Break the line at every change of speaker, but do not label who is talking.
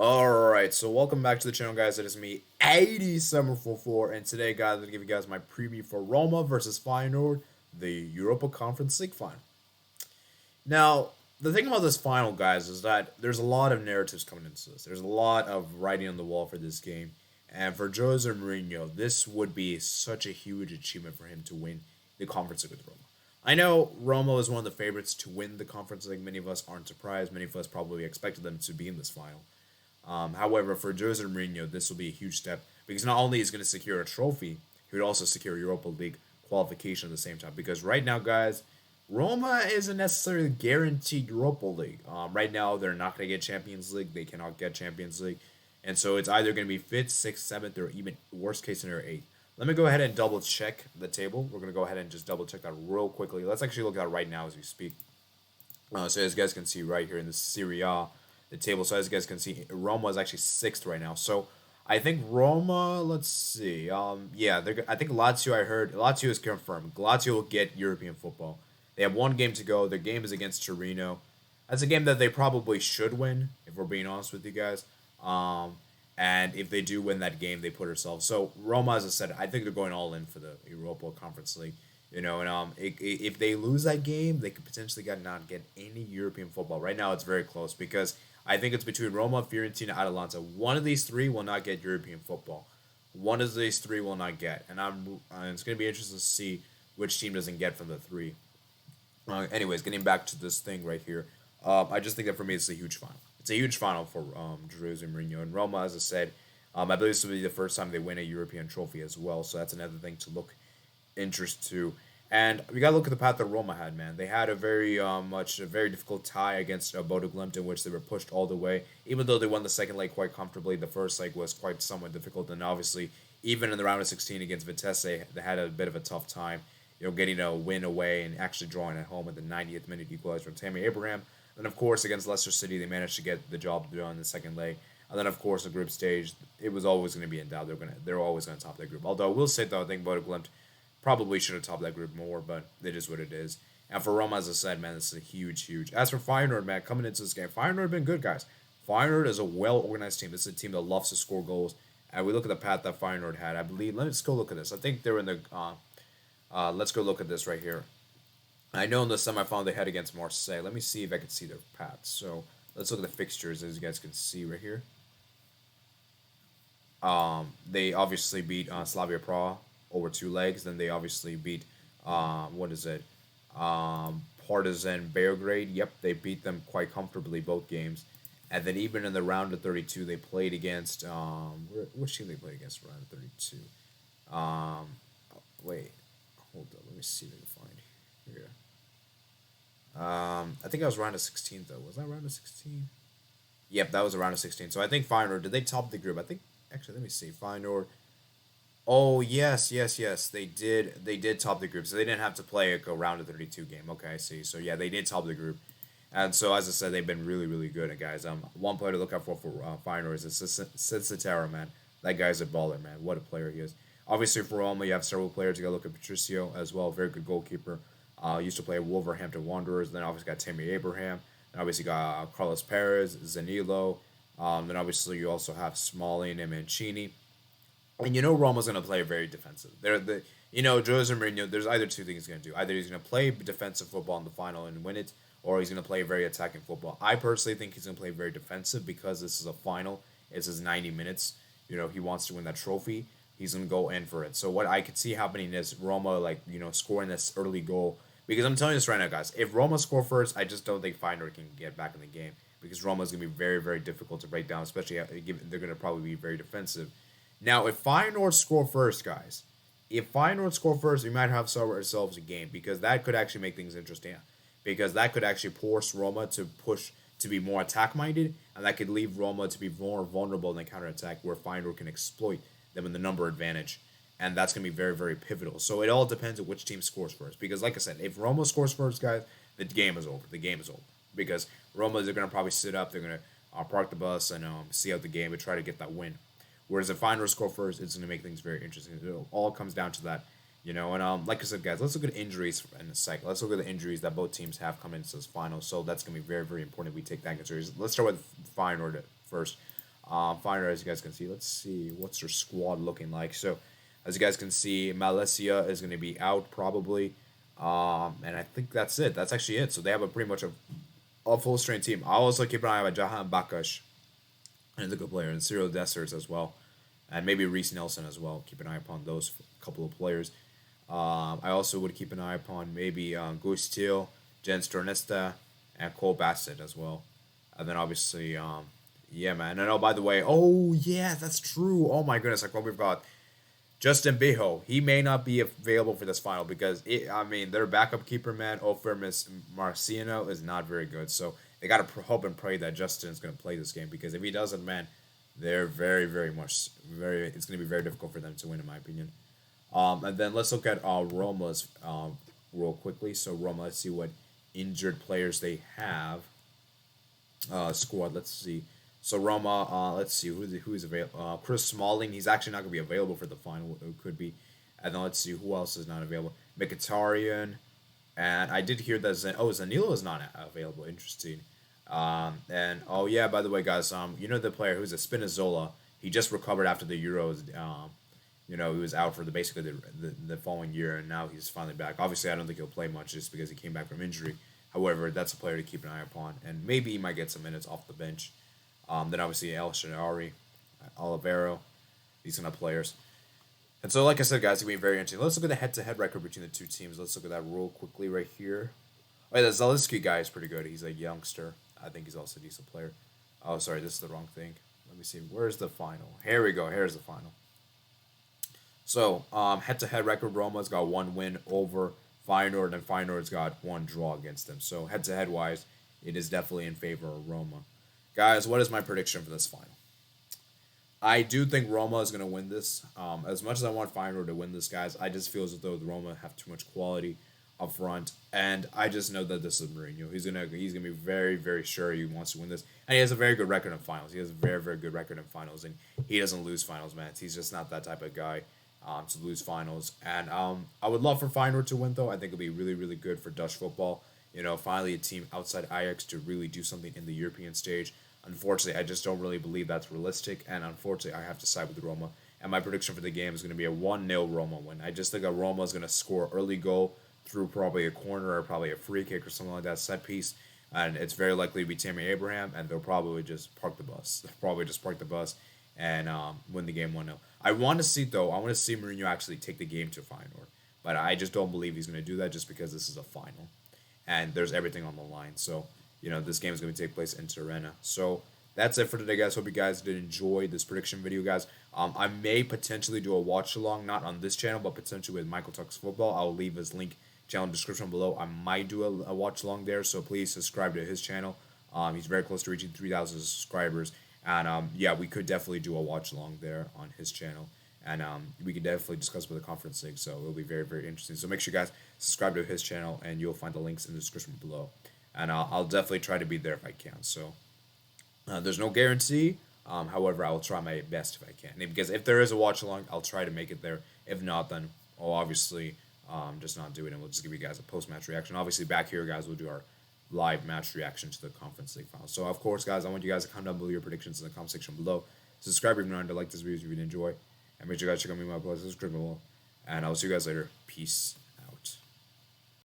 Alright, so welcome back to the channel, guys. It is me, 8744, and today, guys, I'm going to give you guys my preview for Roma versus Feyenoord, the Europa Conference League final. Now, the thing about this final, guys, is that there's a lot of narratives coming into this. There's a lot of writing on the wall for this game, and for Jose Mourinho, this would be such a huge achievement for him to win the Conference League with Roma. I know Roma is one of the favorites to win the Conference League. Many of us aren't surprised. Many of us probably expected them to be in this final. However, for Jose Mourinho, this will be a huge step because not only is he going to secure a trophy, he would also secure Europa League qualification at the same time. Because right now, guys, Roma isn't necessarily guaranteed Europa League. Right now, they're not going to get Champions League. They cannot get Champions League. And so it's either going to be 5th, 6th, 7th, or even worst case scenario 8th. Let me go ahead and double check the table. We're going to go ahead and just double check that real quickly. Let's actually look at it right now as we speak. So as you guys can see right here in the Serie A, the table. So as you guys can see, Roma is actually 6th right now. So I think Roma, let's see. Yeah, I think Lazio, I heard, Lazio is confirmed. Lazio will get European football. They have one game to go. Their game is against Torino. That's a game that they probably should win, if we're being honest with you guys. And if they do win that game, they put themselves. So Roma, as I said, I think they're going all in for the Europa Conference League. If they lose that game, they could potentially not get any European football. Right now, it's very close because I think it's between Roma, Fiorentina, Atalanta. One of these three will not get European football. One of these three will not get, and it's going to be interesting to see which team doesn't get from the three. Anyways, getting back to this thing right here, I just think that for me it's a huge final. It's a huge final for Jose Mourinho and Roma. As I said, I believe this will be the first time they win a European trophy as well. So that's another thing to look interest to. And we gotta look at the path that Roma had, man. They had a very difficult tie against Bodo Glimt, in which they were pushed all the way. Even though they won the second leg quite comfortably, the first leg was quite somewhat difficult. And obviously, even in the round of 16 against Vitesse, they had a bit of a tough time, getting a win away and actually drawing at home at the 90th minute equalizer from Tammy Abraham. And of course, against Leicester City, they managed to get the job done in the second leg. And then, of course, the group stage, it was always going to be in doubt. They're always going to top that group. Although I will say though, I think Bodo Glimt probably should have topped that group more, but it is what it is. And for Roma, as I said, man, this is a huge. As for Feyenoord, man, coming into this game, Feyenoord have been good, guys. Feyenoord is a well-organized team. This is a team that loves to score goals. And we look at the path that Feyenoord had. I believe, let's go look at this. I think they're in the, let's go look at this right here. I know in the semifinal they had against Marseille. Let me see if I can see their path. So let's look at the fixtures, as you guys can see right here. They obviously beat Slavia Prague over 2 legs. Then they obviously beat, Partizan Belgrade. Yep, they beat them quite comfortably both games. And then even in the round of 32, they played against, which team they played against round of 32? Wait, hold up, let me see if I can find here. I think I was round of 16 though. Was that round of 16? Yep, that was a round of 16. So I think Feyenoord, did they top the group? I think, actually, let me see. Feyenoord, oh yes. They did. They did top the group, so they didn't have to play a round of 32 game. Okay, I see. So yeah, they did top the group, and so as I said, they've been really good. And guys, one player to look out for Feyenoord is Citara, man. That guy's a baller, man. What a player he is. Obviously for Roma, you have several players. You got to look at Patricio as well. Very good goalkeeper. Used to play at Wolverhampton Wanderers. Then obviously got Tammy Abraham. And obviously got Carlos Perez, Zanilo. Then obviously you also have Smalling and Mancini. And Roma's going to play very defensive. Jose Mourinho, there's either two things he's going to do. Either he's going to play defensive football in the final and win it, or he's going to play very attacking football. I personally think he's going to play very defensive because this is a final. It's his 90 minutes. He wants to win that trophy. He's going to go in for it. So what I could see happening is Roma, scoring this early goal. Because I'm telling you this right now, guys. If Roma score first, I just don't think Feyenoord can get back in the game. Because Roma is going to be very difficult to break down, especially given they're going to probably be very defensive. Now, if Feyenoord score first, guys, we might have ourselves a game because that could actually make things interesting. Because that could actually force Roma to push to be more attack-minded, and that could leave Roma to be more vulnerable in the counter-attack where Feyenoord can exploit them in the number advantage. And that's going to be very pivotal. So it all depends on which team scores first. Because like I said, if Roma scores first, guys, the game is over. Because Roma, they're going to probably sit up, they're going to park the bus and see out the game and try to get that win. Whereas if Feyenoord score first, it's going to make things very interesting. It all comes down to that, And like I said, guys, let's look at injuries in a second. Let's look at the injuries that both teams have coming into this final. So that's going to be very important if we take that into consideration. Let's start with Feyenoord first. Feyenoord, as you guys can see, let's see what's their squad looking like. So, as you guys can see, Malaysia is going to be out probably, and I think that's it. That's actually it. So they have a pretty much a full strength team. I also keep an eye on Jahan Bakash, and a good player, and Cyril Dessers as well, and maybe Reese Nelson as well. Keep an eye upon those couple of players. I also would keep an eye upon maybe Gus Teal, Jens Tornesta, and Cole Bassett as well. And then obviously, yeah, man. And oh, by the way, oh yeah, that's true. Oh my goodness, like what we've got. Justin Biho, he may not be available for this final because I mean their backup keeper man Ofer Marciano is not very good. So they gotta hope and pray that Justin is gonna play this game because if he doesn't, man, they're very much very. It's gonna be very difficult for them to win, in my opinion. And then let's look at Roma's real quickly. So Roma, let's see what injured players they have. Squad. Let's see. So Roma, let's see who's available. Chris Smalling, he's actually not gonna be available for the final. It could be, and then let's see who else is not available. Mkhitaryan, and I did hear that Zanilo is not available. Interesting. And oh yeah, by the way, guys, you know the player who's a Spinazzola. He just recovered after the Euros. He was out for basically the following year, and now he's finally back. Obviously, I don't think he'll play much just because he came back from injury. However, that's a player to keep an eye upon, and maybe he might get some minutes off the bench. Then obviously El Shaarawy, Olivero, these kind of players. And so, like I said, guys, it's going to be very interesting. Let's look at the head-to-head record between the two teams. Let's look at that real quickly right here. Oh, yeah, the Zalewski guy is pretty good. He's a youngster. I think he's also a decent player. Oh, sorry, this is the wrong thing. Let me see. Where's the final? Here we go. Here's the final. So, head-to-head record, Roma's got 1 win over Feyenoord, and Feyenoord's got 1 draw against them. So, head-to-head wise, it is definitely in favor of Roma. Guys, what is my prediction for this final? I do think Roma is going to win this. As much as I want Feyenoord to win this, guys, I just feel as though the Roma have too much quality up front, and I just know that this is Mourinho. He's gonna be very sure he wants to win this, and he has a very good record in finals. He has a very good record in finals, and he doesn't lose finals, man. He's just not that type of guy to lose finals. And I would love for Feyenoord to win, though. I think it'll be really good for Dutch football. Finally a team outside Ajax to really do something in the European stage. Unfortunately, I just don't really believe that's realistic, and unfortunately, I have to side with Roma. And my prediction for the game is going to be a 1-0 Roma win. I just think that Roma is going to score early goal through probably a corner or probably a free kick or something like that, set piece. And it's very likely to be Tammy Abraham, and they'll probably just park the bus. And win the game 1-0. I want to see Mourinho actually take the game to Feyenoord. But I just don't believe he's going to do that just because this is a final. And there's everything on the line. So, this game is going to take place in Tirana. So, that's it for today, guys. Hope you guys did enjoy this prediction video, guys. I may potentially do a watch-along, not on this channel, but potentially with Michael Talks Football. I'll leave his link channel description below. I might do a watch-along there, so please subscribe to his channel. He's very close to reaching 3,000 subscribers. And, yeah, we could definitely do a watch-along there on his channel. And we could definitely discuss with the Conference League, so it'll be very interesting. So make sure you guys subscribe to his channel, and you'll find the links in the description below. And I'll definitely try to be there if I can. So there's no guarantee. However, I will try my best if I can. Because if there is a watch-along, I'll try to make it there. If not, then I'll obviously just not do it, and we'll just give you guys a post-match reaction. Obviously, back here, guys, we'll do our live match reaction to the Conference League final. So, of course, guys, I want you guys to comment down below your predictions in the comment section below. Subscribe if you're not to like this video if you enjoy. And make sure you guys check out me my playlist description below. And I'll see you guys later. Peace.